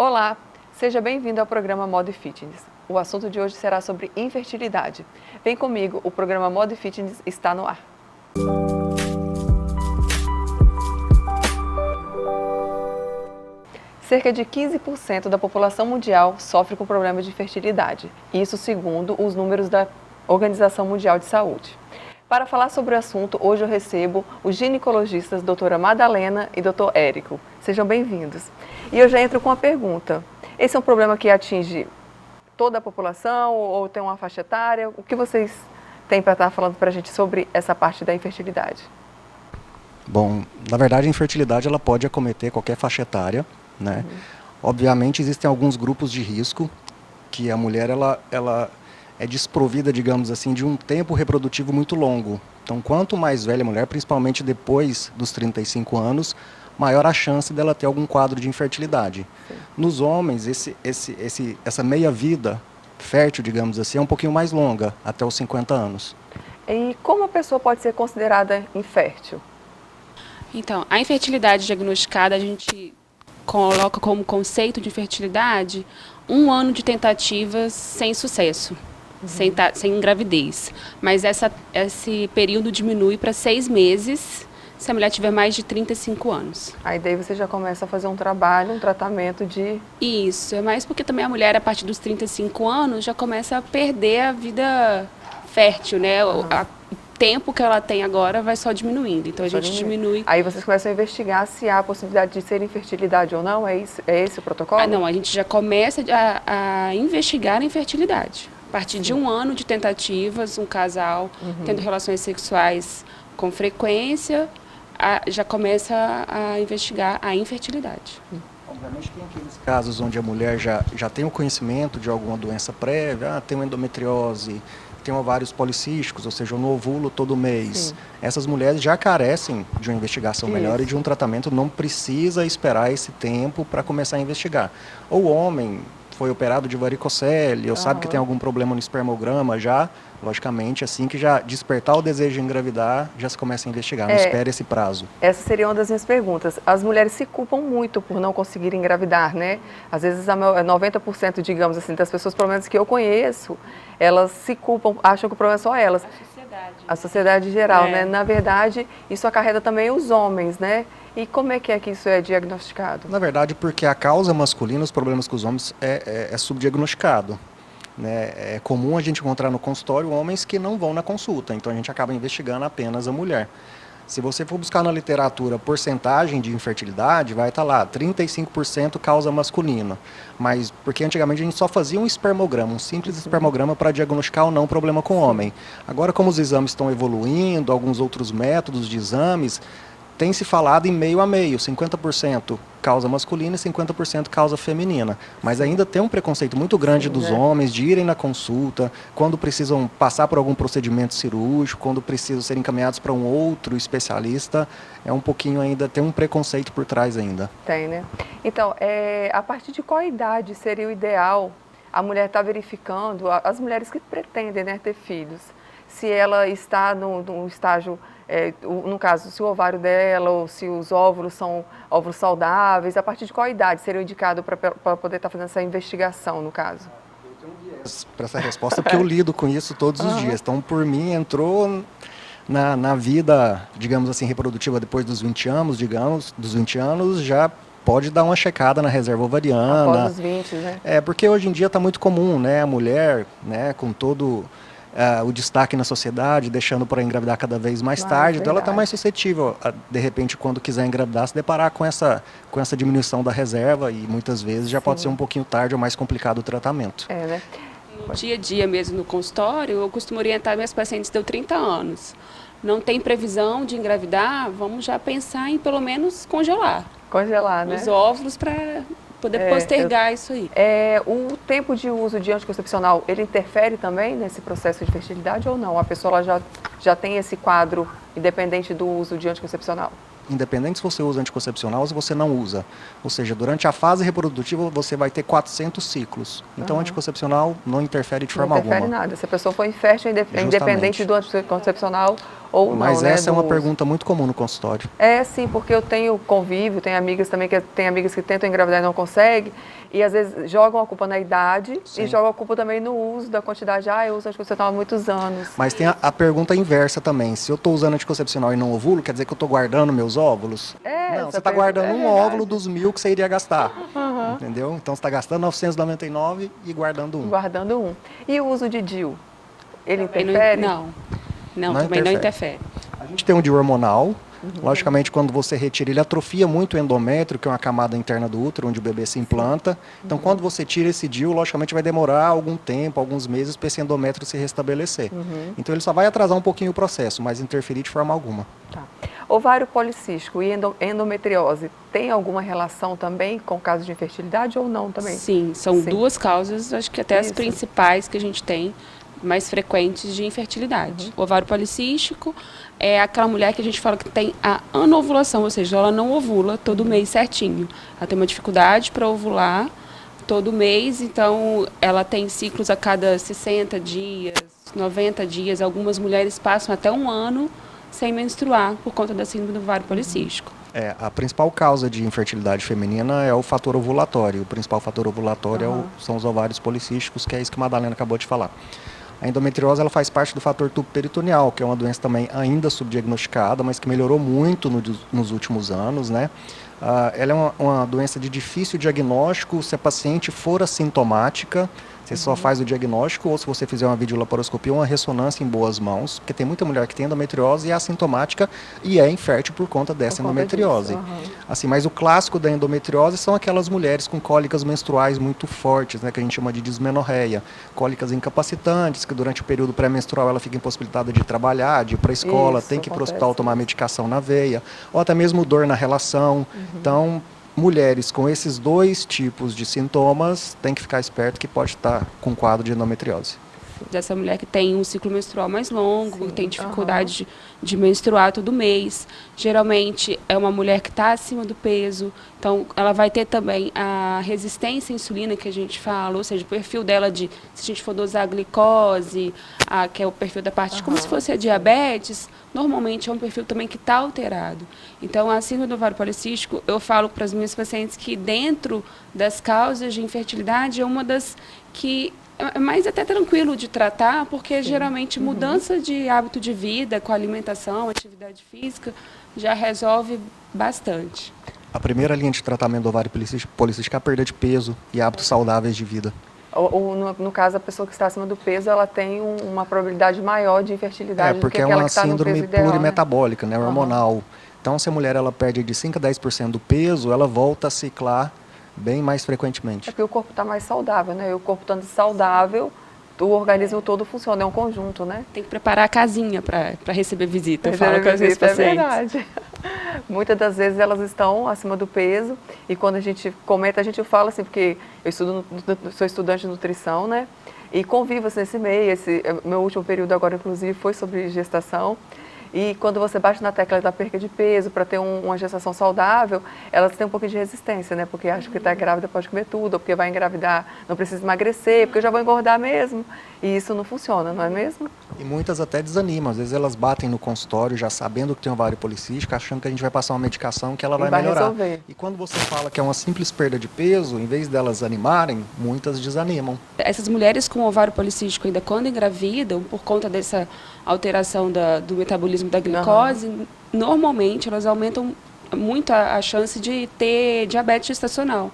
Olá, seja bem-vindo ao programa Moda e Fitness. O assunto de hoje será sobre infertilidade. Vem comigo, o programa Moda e Fitness está no ar. Cerca de 15% da população mundial sofre com problemas de infertilidade, isso segundo os números da Organização Mundial de Saúde. Para falar sobre o assunto, hoje eu recebo os ginecologistas doutora Madalena e doutor Érico. Sejam bem-vindos. E eu já entro com a pergunta. Esse é um problema que atinge toda a população ou tem uma faixa etária? O que vocês têm para estar falando para a gente sobre essa parte da infertilidade? Bom, na verdade a infertilidade ela pode acometer qualquer faixa etária, né? Obviamente existem alguns grupos de risco que a mulher ela é desprovida, digamos assim, de um tempo reprodutivo muito longo. Então, quanto mais velha a mulher, principalmente depois dos 35 anos, maior a chance dela ter algum quadro de infertilidade. Sim. Nos homens, essa meia-vida fértil, digamos assim, é um pouquinho mais longa, até os 50 anos. E como a pessoa pode ser considerada infértil? Então, a infertilidade diagnosticada, a gente coloca como conceito de infertilidade 1 ano de tentativas sem sucesso, sem gravidez. Mas esse período diminui para 6 meses se a mulher tiver mais de 35 anos. Aí daí você já começa a fazer um trabalho, um tratamento de... Isso, é mais porque também a mulher, a partir dos 35 anos, já começa a perder a vida fértil, né? O tempo que ela tem agora vai só diminuindo, então a gente diminui. Aí vocês começam a investigar se há a possibilidade de ser infertilidade ou não, é esse o protocolo? Não, a gente já começa a investigar a infertilidade. A partir de 1 ano de tentativas, um casal tendo relações sexuais com frequência, já começa a investigar a infertilidade. Obviamente tem aqueles casos onde a mulher já tem o conhecimento de alguma doença prévia, tem uma endometriose, tem ovários policísticos, ou seja, um ovulo todo mês. Sim. Essas mulheres já carecem de uma investigação melhor e de um tratamento, não precisa esperar esse tempo para começar a investigar. Ou o homem foi operado de varicocele, ou sabe que tem algum problema no espermograma, já, logicamente, assim que já despertar o desejo de engravidar, já se começa a investigar, não espera esse prazo. Essa seria uma das minhas perguntas. As mulheres se culpam muito por não conseguirem engravidar, né? Às vezes, 90%, digamos assim, das pessoas, pelo menos que eu conheço, elas se culpam, acham que o problema é só elas. A sociedade geral, né? Na verdade, isso acarreta também os homens, né? E como é que isso é diagnosticado? Na verdade, porque a causa masculina, os problemas com os homens, é subdiagnosticado. Né? É comum a gente encontrar no consultório homens que não vão na consulta, então a gente acaba investigando apenas a mulher. Se você for buscar na literatura porcentagem de infertilidade, vai estar lá, 35% causa masculina. Mas porque antigamente a gente só fazia um espermograma, um simples espermograma para diagnosticar ou não problema com o homem. Agora, como os exames estão evoluindo, alguns outros métodos de exames, tem se falado em meio a meio, 50% causa masculina e 50% causa feminina. Mas ainda tem um preconceito muito grande dos homens de irem na consulta, quando precisam passar por algum procedimento cirúrgico, quando precisam ser encaminhados para um outro especialista, é um pouquinho ainda, tem um preconceito por trás ainda. Tem, né? Então, a partir de qual idade seria o ideal a mulher estar verificando, as mulheres que pretendem, né, ter filhos, se ela está no estágio... no caso, se o ovário dela ou se os óvulos são óvulos saudáveis, a partir de qual idade seria indicado para poder estar fazendo essa investigação, no caso? Eu tenho um viés para essa resposta, porque eu lido com isso todos os dias. Então, por mim, entrou na vida, digamos assim, reprodutiva depois dos 20 anos, já pode dar uma checada na reserva ovariana. Após os 20, né? Porque hoje em dia está muito comum, né? A mulher, né, com todo... o destaque na sociedade, deixando para engravidar cada vez mais tarde, então ela está mais suscetível a, de repente, quando quiser engravidar, se deparar com essa diminuição da reserva e muitas vezes já pode ser um pouquinho tarde ou mais complicado o tratamento. Né? No dia a dia mesmo no consultório, eu costumo orientar minhas pacientes de 30 anos. Não tem previsão de engravidar, vamos já pensar em pelo menos congelar. Congelar, né? Os óvulos para poder postergar isso aí. O tempo de uso de anticoncepcional, ele interfere também nesse processo de fertilidade ou não? A pessoa já tem esse quadro independente do uso de anticoncepcional? Independente se você usa anticoncepcional ou se você não usa. Ou seja, durante a fase reprodutiva você vai ter 400 ciclos. Então, anticoncepcional não interfere de forma alguma. Não interfere nada. Se a pessoa for infértil, independente do anticoncepcional ou não, Mas né, essa é uma uso. pergunta muito comum no consultório. É, sim, porque eu tenho convívio, tenho amigas também tem amigas que tentam engravidar e não conseguem, e às vezes jogam a culpa na idade Sim. e jogam a culpa também no uso da quantidade. Eu uso anticoncepcional há muitos anos. Mas tem a pergunta inversa também. Se eu estou usando anticoncepcional e não ovulo, quer dizer que eu estou guardando meus óvulos? Não, você está guardando um óvulo dos 1.000 que você iria gastar. Entendeu? Então você está gastando 999 e guardando um. Guardando um. E o uso de DIU? Ele Também interfere? Não, também não interfere. A gente tem um DIU hormonal. Logicamente, quando você retira, ele atrofia muito o endométrio, que é uma camada interna do útero, onde o bebê se implanta. Então, quando você tira esse DIU, logicamente vai demorar algum tempo, alguns meses, para esse endométrio se restabelecer. Então, ele só vai atrasar um pouquinho o processo, mas interferir de forma alguma. Tá. Ovário policístico e endometriose tem alguma relação também com casos de infertilidade ou não também? Sim, são duas causas, acho que até as Isso. principais que a gente tem, mais frequentes de infertilidade. O ovário policístico é aquela mulher que a gente fala que tem a anovulação, ou seja, ela não ovula todo mês certinho. Ela tem uma dificuldade para ovular todo mês, então ela tem ciclos a cada 60 dias, 90 dias. Algumas mulheres passam até um ano sem menstruar por conta da síndrome do ovário policístico. A principal causa de infertilidade feminina é o fator ovulatório. O principal fator ovulatório são os ovários policísticos, que é isso que a Madalena acabou de falar. A endometriose ela faz parte do fator tubo peritoneal, que é uma doença também ainda subdiagnosticada, mas que melhorou muito nos últimos anos, né? Ela é uma doença de difícil diagnóstico se a paciente for assintomática. Você só faz o diagnóstico, ou se você fizer uma videolaparoscopia, uma ressonância em boas mãos, porque tem muita mulher que tem endometriose e é assintomática e é infértil por conta dessa endometriose. Assim, mas o clássico da endometriose são aquelas mulheres com cólicas menstruais muito fortes, né, que a gente chama de dismenorreia, cólicas incapacitantes, que durante o período pré-menstrual ela fica impossibilitada de trabalhar, de ir para a escola, tem que ir para o hospital tomar medicação na veia, ou até mesmo dor na relação. Então, mulheres com esses dois tipos de sintomas têm que ficar esperto que pode estar com quadro de endometriose. Dessa mulher que tem um ciclo menstrual mais longo, que tem dificuldade de menstruar todo mês. Geralmente é uma mulher que está acima do peso, então ela vai ter também a resistência à insulina que a gente fala, ou seja, o perfil dela se a gente for dosar a glicose, que é o perfil da parte como se fosse a diabetes, normalmente é um perfil também que está alterado. Então, a síndrome do ovário policístico, eu falo para as minhas pacientes que dentro das causas de infertilidade é uma das que é mais até tranquilo de tratar, porque geralmente mudança de hábito de vida com alimentação, atividade física, já resolve bastante. A primeira linha de tratamento do ovário policístico é a perda de peso e hábitos saudáveis de vida. No caso, a pessoa que está acima do peso, ela tem uma probabilidade maior de infertilidade do que aquela que está no peso ideal. Porque é uma síndrome plurimetabólica, né, hormonal. Então, se a mulher ela perde de 5 a 10% do peso, ela volta a ciclar bem mais frequentemente. É porque o corpo está mais saudável, né? E o corpo estando saudável, o organismo todo funciona, é um conjunto, né? Tem que preparar a casinha para receber visita, eu falo com as minhas pacientes. É verdade. Muitas das vezes elas estão acima do peso e quando a gente comenta, a gente fala assim, porque eu sou estudante de nutrição, né? E convivo assim, nesse meio, meu último período agora, inclusive, foi sobre gestação. E quando você bate na tecla da perca de peso para ter uma gestação saudável, elas têm um pouquinho de resistência, né? Porque acham que está grávida pode comer tudo, ou porque vai engravidar, não precisa emagrecer, porque eu já vou engordar mesmo. E isso não funciona, não é mesmo? E muitas até desanimam. Às vezes elas batem no consultório já sabendo que tem ovário policístico, achando que a gente vai passar uma medicação que ela vai melhorar. Resolver. E quando você fala que é uma simples perda de peso, em vez delas animarem, muitas desanimam. Essas mulheres com ovário policístico ainda quando engravidam, por conta dessa alteração do metabolismo da glicose, normalmente elas aumentam muito a chance de ter diabetes gestacional.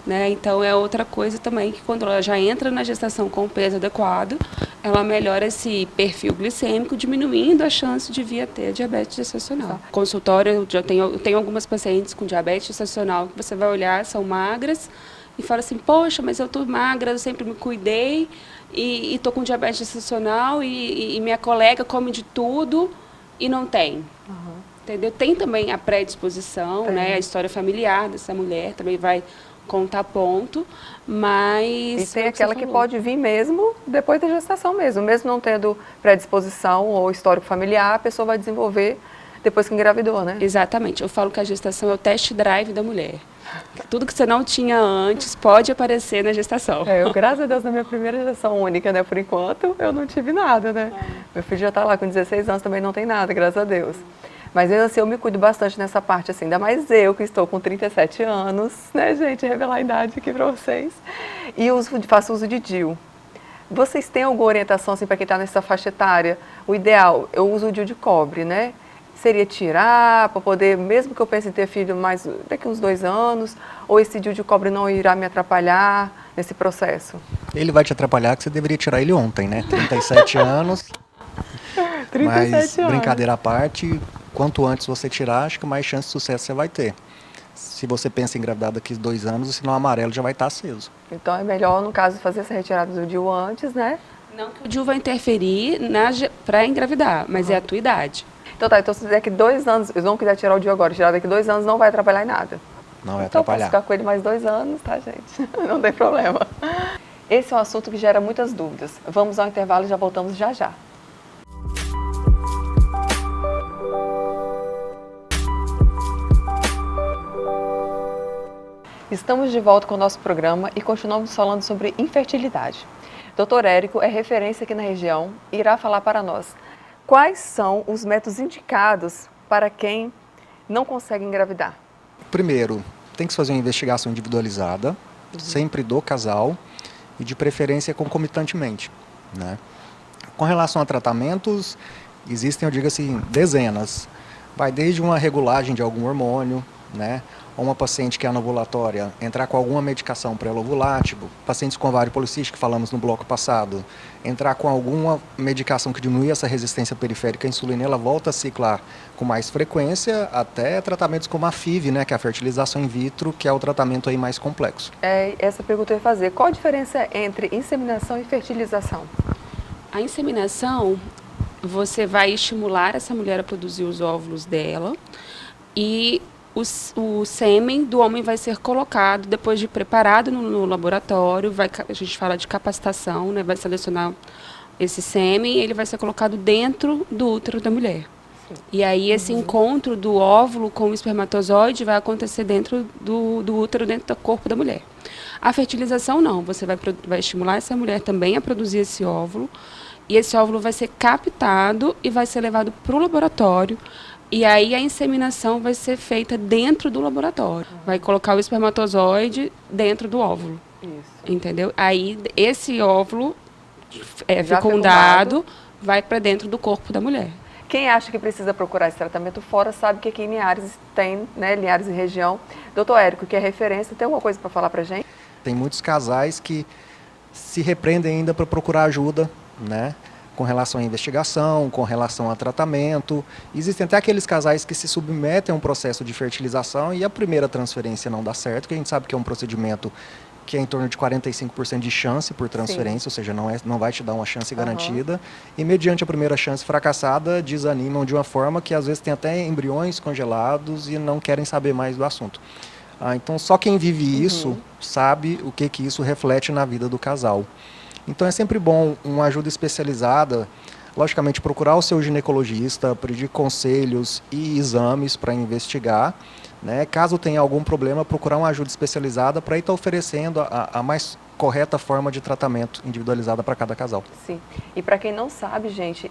Né? Então, é outra coisa também que quando ela já entra na gestação com o peso adequado, ela melhora esse perfil glicêmico, diminuindo a chance de vir a ter diabetes gestacional. Consultório, eu tenho algumas pacientes com diabetes gestacional que você vai olhar, são magras, e fala assim, poxa, mas eu estou magra, eu sempre me cuidei, e estou com diabetes gestacional, e minha colega come de tudo e não tem. Entendeu? Tem também a predisposição, né? A história familiar dessa mulher também vai contar ponto, mas... E tem aquela que pode vir mesmo depois da gestação mesmo não tendo predisposição ou histórico familiar, a pessoa vai desenvolver depois que engravidou, né? Exatamente. Eu falo que a gestação é o test drive da mulher. Tudo que você não tinha antes pode aparecer na gestação. Eu, graças a Deus, na minha primeira gestação única, né? Por enquanto, eu não tive nada, né? Meu filho já está lá com 16 anos, também não tem nada, graças a Deus. Mas assim, eu me cuido bastante nessa parte, assim, ainda mais eu que estou com 37 anos, né, gente? Revelar a idade aqui para vocês. E faço uso de DIU. Vocês têm alguma orientação, assim, para quem está nessa faixa etária? O ideal, eu uso o DIU de cobre, né? Seria tirar, para poder, mesmo que eu pense em ter filho mais daqui uns 2 anos, ou esse DIU de cobre não irá me atrapalhar nesse processo? Ele vai te atrapalhar, que você deveria tirar ele ontem, né? 37 anos. 37 Mas, anos. brincadeira à parte, quanto antes você tirar, acho que mais chance de sucesso você vai ter. Se você pensa em engravidar daqui a 2 anos, o sinal amarelo já vai estar aceso. Então é melhor, no caso, fazer essa retirada do DIU antes, né? Não que o DIU vai interferir para engravidar, mas é a tua idade. Então tá, então se daqui 2 anos, eles não quiser tirar o DIU agora, tirar daqui 2 anos não vai atrapalhar em nada. Não vai Então atrapalhar. posso ficar com ele mais 2 anos, tá, gente? Não tem problema. Esse é um assunto que gera muitas dúvidas. Vamos ao intervalo e já voltamos já já. Estamos de volta com o nosso programa e continuamos falando sobre infertilidade. Dr. Érico é referência aqui na região e irá falar para nós quais são os métodos indicados para quem não consegue engravidar. Primeiro, tem que se fazer uma investigação individualizada, sempre do casal e de preferência concomitantemente, né? Com relação a tratamentos, existem, eu digo assim, dezenas. Vai desde uma regulagem de algum hormônio, né? Ou uma paciente que é anovulatória entrar com alguma medicação para ela ovular, tipo pacientes com ovário policístico, que falamos no bloco passado, entrar com alguma medicação que diminui essa resistência periférica à insulina, ela volta a ciclar com mais frequência, até tratamentos como a FIV, né, que é a fertilização in vitro, que é o tratamento aí mais complexo. Essa pergunta eu ia fazer. Qual a diferença entre inseminação e fertilização? A inseminação, você vai estimular essa mulher a produzir os óvulos dela e o sêmen do homem vai ser colocado, depois de preparado no laboratório, a gente fala de capacitação, né, vai selecionar esse sêmen e ele vai ser colocado dentro do útero da mulher. Sim. E aí esse encontro do óvulo com o espermatozoide vai acontecer dentro do útero, dentro do corpo da mulher. A fertilização não, você vai estimular essa mulher também a produzir esse óvulo, e esse óvulo vai ser captado e vai ser levado para o laboratório. E aí a inseminação vai ser feita dentro do laboratório. Vai colocar o espermatozoide dentro do óvulo. Isso. Entendeu? Aí esse óvulo fecundado vai para dentro do corpo da mulher. Quem acha que precisa procurar esse tratamento fora sabe que aqui em Linhares tem, né, Linhares e região. Doutor Érico, que é referência, tem alguma coisa para falar para a gente? Tem muitos casais que se repreendem ainda para procurar ajuda, né? Com relação à investigação, com relação a tratamento. Existem até aqueles casais que se submetem a um processo de fertilização e a primeira transferência não dá certo, que a gente sabe que é um procedimento que é em torno de 45% de chance por transferência, Sim. Ou seja, não vai te dar uma chance garantida. E mediante a primeira chance fracassada, desanimam de uma forma que às vezes tem até embriões congelados e não querem saber mais do assunto. Então só quem vive isso sabe o que isso reflete na vida do casal. Então é sempre bom uma ajuda especializada, logicamente procurar o seu ginecologista, pedir conselhos e exames para investigar, né? Caso tenha algum problema, procurar uma ajuda especializada para estar oferecendo a mais correta forma de tratamento individualizada para cada casal. Sim, e para quem não sabe, gente,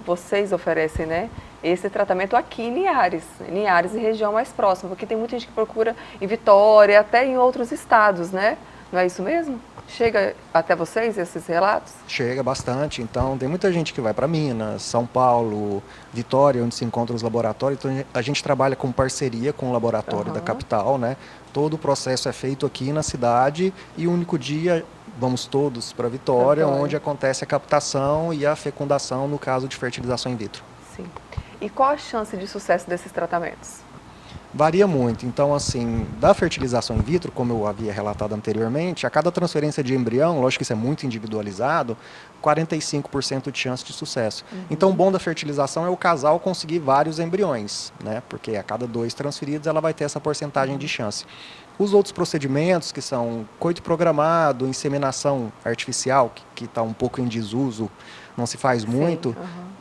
vocês oferecem, né, esse tratamento aqui em Linhares e região mais próxima, porque tem muita gente que procura em Vitória, até em outros estados, né? Não é isso mesmo? Chega até vocês esses relatos? Chega bastante. Então, tem muita gente que vai para Minas, São Paulo, Vitória, onde se encontram os laboratórios. Então, a gente trabalha com parceria com o laboratório da capital, né? Todo o processo é feito aqui na cidade e o único dia vamos todos para Vitória, onde acontece a captação e a fecundação no caso de fertilização in vitro. Sim. E qual a chance de sucesso desses tratamentos? Varia muito. Então, assim, da fertilização in vitro, como eu havia relatado anteriormente, a cada transferência de embrião, lógico que isso é muito individualizado, 45% de chance de sucesso. Então, o bom da fertilização é o casal conseguir vários embriões, né? Porque a cada 2 transferidos ela vai ter essa porcentagem de chance. Os outros procedimentos, que são coito programado, inseminação artificial, que está um pouco em desuso, não se faz muito,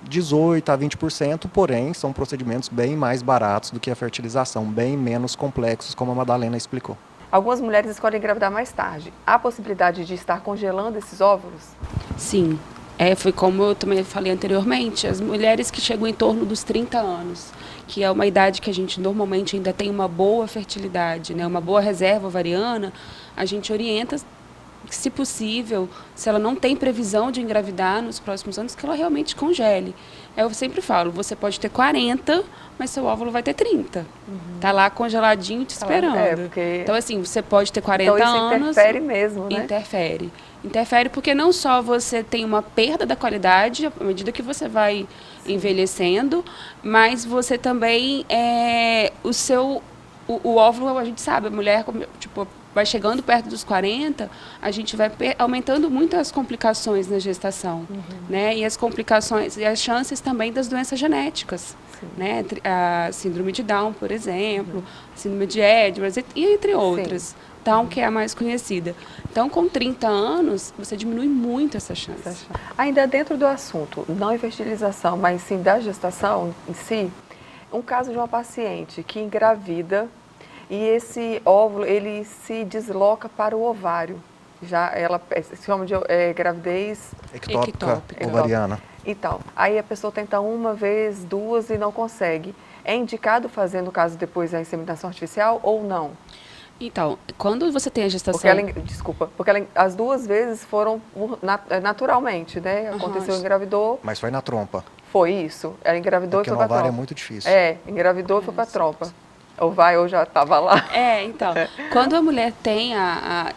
18% a 20%, porém são procedimentos bem mais baratos do que a fertilização, bem menos complexos, como a Madalena explicou. Algumas mulheres escolhem engravidar mais tarde. Há possibilidade de estar congelando esses óvulos? Sim. Foi como eu também falei anteriormente, as mulheres que chegam em torno dos 30 anos, que é uma idade que a gente normalmente ainda tem uma boa fertilidade, né, uma boa reserva ovariana, a gente orienta, se possível, se ela não tem previsão de engravidar nos próximos anos, que ela realmente congele. Eu sempre falo, você pode ter 40, mas seu óvulo vai ter 30. Tá lá congeladinho te esperando. Porque... Então, assim, você pode ter 40 então, isso anos... interfere mesmo, né? Interfere. Interfere porque não só você tem uma perda da qualidade à medida que você vai envelhecendo, mas você também, o óvulo, a gente sabe, a mulher, tipo, vai chegando perto dos 40, a gente vai aumentando muito as complicações na gestação, né? E as complicações, e as chances também das doenças genéticas, né? A síndrome de Down, por exemplo, a síndrome de Edwards, e entre outras. Down, que é a mais conhecida. Então, com 30 anos, você diminui muito essa chance. Ainda dentro do assunto, não em fertilização, mas sim da gestação em si, um caso de uma paciente que engravida e esse óvulo, ele se desloca para o ovário. Já ela se chama de gravidez ectópica ovariana. Então, aí a pessoa tenta uma vez, duas e não consegue. É indicado fazer, no caso, depois a inseminação artificial ou não? Então, quando você tem a gestação... Porque as duas vezes foram naturalmente, né? Aconteceu, engravidou... Mas foi na trompa. Foi isso. Ela engravidou e foi para a trompa. Porque no ovário é muito difícil. Engravidou e foi para a trompa. Ou já estava lá. Então, quando a mulher tem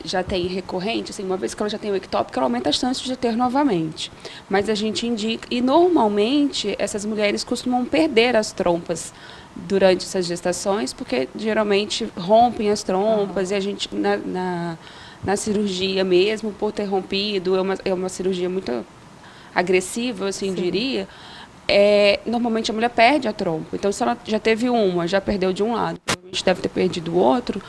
já tem recorrente, assim, uma vez que ela já tem o ectópico, ela aumenta as chances de ter novamente. Mas a gente indica, e normalmente essas mulheres costumam perder as trompas durante essas gestações, porque geralmente rompem as trompas e a gente, na cirurgia mesmo, por ter rompido, é uma cirurgia muito agressiva, assim, diria, normalmente a mulher perde a trompa. Então, se ela já teve uma, já perdeu de um lado, provavelmente deve ter perdido o outro,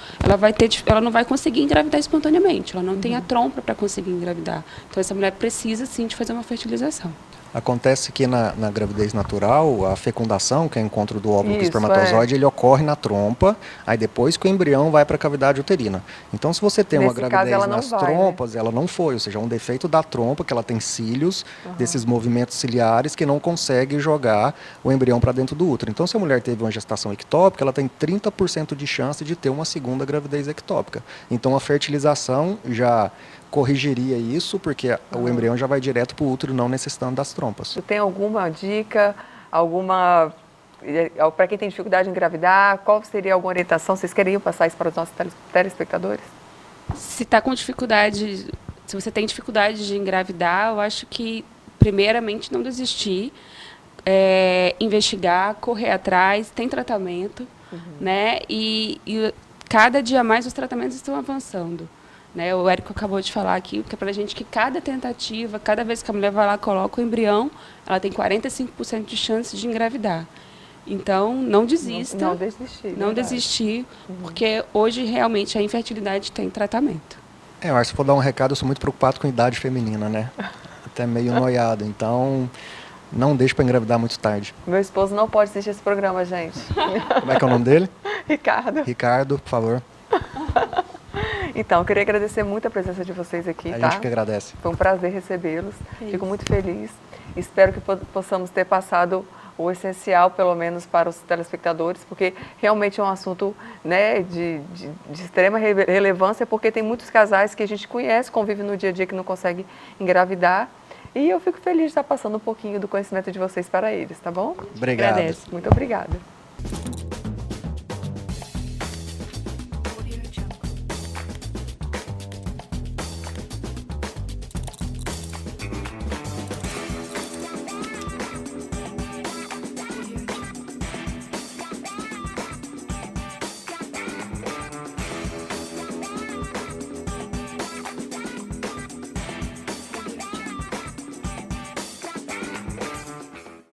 ela não vai conseguir engravidar espontaneamente, ela não tem a trompa para conseguir engravidar. Então, essa mulher precisa, sim, de fazer uma fertilização. Acontece que na gravidez natural, a fecundação, que é o encontro do óvulo com o espermatozoide, ele ocorre na trompa, aí depois que o embrião vai para a cavidade uterina. Então, se você tem uma gravidez nas trompas, ela não foi, ou seja, um defeito da trompa, que ela tem cílios, desses movimentos ciliares, que não consegue jogar o embrião para dentro do útero. Então, se a mulher teve uma gestação ectópica, ela tem 30% de chance de ter uma segunda gravidez ectópica. Então, a fertilização já corrigiria isso, porque o embrião já vai direto para o útero, não necessitando das trompas. Tem alguma dica, para quem tem dificuldade em engravidar, qual seria alguma orientação? Vocês queriam passar isso para os nossos telespectadores? Se você tem dificuldade de engravidar, eu acho que, primeiramente, não desistir, investigar, correr atrás, tem tratamento, né? E cada dia mais os tratamentos estão avançando. Né, o Érico acabou de falar aqui, que é para a gente que cada tentativa, cada vez que a mulher vai lá, coloca o embrião, ela tem 45% de chance de engravidar. Então, não desista. Não desistir, porque hoje realmente a infertilidade tem tratamento. Mas se for dar um recado, eu sou muito preocupado com a idade feminina, né? Até meio noiado, então não deixe para engravidar muito tarde. Meu esposo não pode assistir esse programa, gente. Como é que é o nome dele? Ricardo. Ricardo, por favor. Então, eu queria agradecer muito a presença de vocês aqui, A gente que agradece. Foi um prazer recebê-los. Fico muito feliz. Espero que possamos ter passado o essencial, pelo menos para os telespectadores, porque realmente é um assunto, né, de extrema relevância, porque tem muitos casais que a gente conhece, convive no dia a dia, que não conseguem engravidar. E eu fico feliz de estar passando um pouquinho do conhecimento de vocês para eles, tá bom? Obrigado. Agradeço. Muito obrigada.